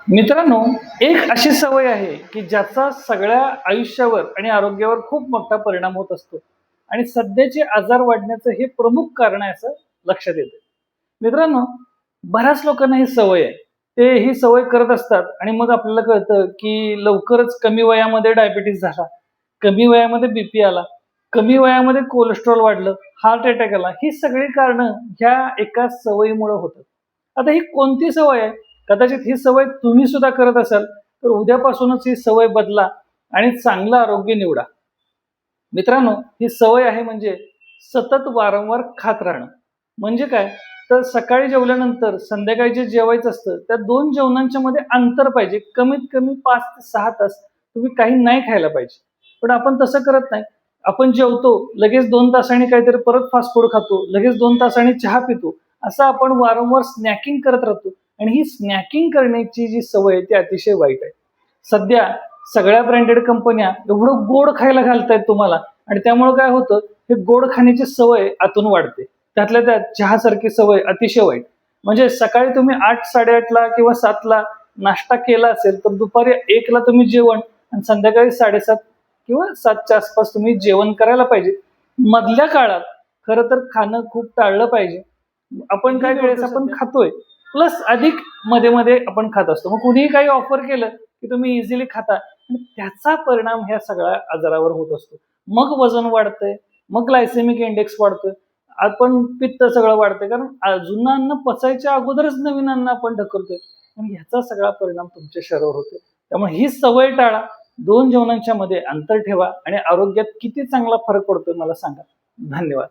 मित्रांनो, एक अशी सवय आहे की ज्याचा सगळ्या आयुष्यावर आणि आरोग्यावर खूप मोठा परिणाम होत असतो आणि सध्याचे आजार वाढण्याचं हे प्रमुख कारण आहे असं लक्षात येतं. मित्रांनो, बऱ्याच लोकांना ही सवय आहे. ते ही सवय करत असतात आणि मग आपल्याला कळतं की लवकरच कमी वयामध्ये डायबिटीस झाला, कमी वयामध्ये बीपी आला, कमी वयामध्ये कोलेस्ट्रॉल वाढलं, हार्ट अटॅक आला. ही सगळी कारणं ह्या एका सवयीमुळे होतात. आता ही कोणती सवय आहे? कदाचित ही सवय तुम्ही सुद्धा करत असाल, तर उद्यापासूनच ही सवय बदला आणि चांगलं आरोग्य निवडा. मित्रांनो, ही सवय आहे म्हणजे सतत वारंवार खात राहणं. म्हणजे काय? तर सकाळी जेवल्यानंतर संध्याकाळी जे जेवायचं असतं, त्या 2 जेवणांच्या मध्ये अंतर पाहिजे. कमीत कमी 5 ते 6 तास तुम्ही काही नाही खायला पाहिजे. पण आपण तसं करत नाही. आपण जेवतो, लगेच 2 तासांनी काहीतरी परत फास्ट फूड खातो, लगेच 2 तासांनी चहा पितो. असं आपण वारंवार स्नॅकिंग करत राहतो आणि ही स्नॅकिंग करण्याची जी सवय आहे ती अतिशय वाईट आहे. सध्या सगळ्या ब्रँडेड कंपन्या एवढं गोड खायला घालतायत तुम्हाला आणि त्यामुळे काय होतं, हे गोड खाण्याची सवय आतून वाढते. त्यातल्या त्यात चहासारखी सवय अतिशय वाईट. म्हणजे सकाळी तुम्ही 8, 8:30 ला किंवा 7 ला नाश्ता केला असेल, तर दुपारी 1 ला तुम्ही जेवण आणि संध्याकाळी 7:30 किंवा 7च्या आसपास तुम्ही जेवण करायला पाहिजे. मधल्या काळात खरं तर खाणं खूप टाळलं पाहिजे. आपण काय वेळेस आपण खातोय प्लस अधिक मध्ये-मध्ये आपण खात असतो. मग कुणीही काही ऑफर केलं, की तुम्ही इझिली खाता आणि त्याचा परिणाम ह्या सगळ्या आजारावर होत असतो. मग वजन वाढतंय, मग ग्लायसेमिक इंडेक्स वाढतोय. आपण पित्त सगळं वाढतंय कारण जुनं अन्न पचायच्या अगोदरच नवीन अन्न आपण ढकलतोय आणि ह्याचा सगळा परिणाम तुमच्या शरीरावर होतोय. त्यामुळे ही सवय टाळा. 2 जेवणांच्या मध्ये अंतर ठेवा आणि आरोग्यात किती चांगला फरक पडतोय मला सांगा. धन्यवाद.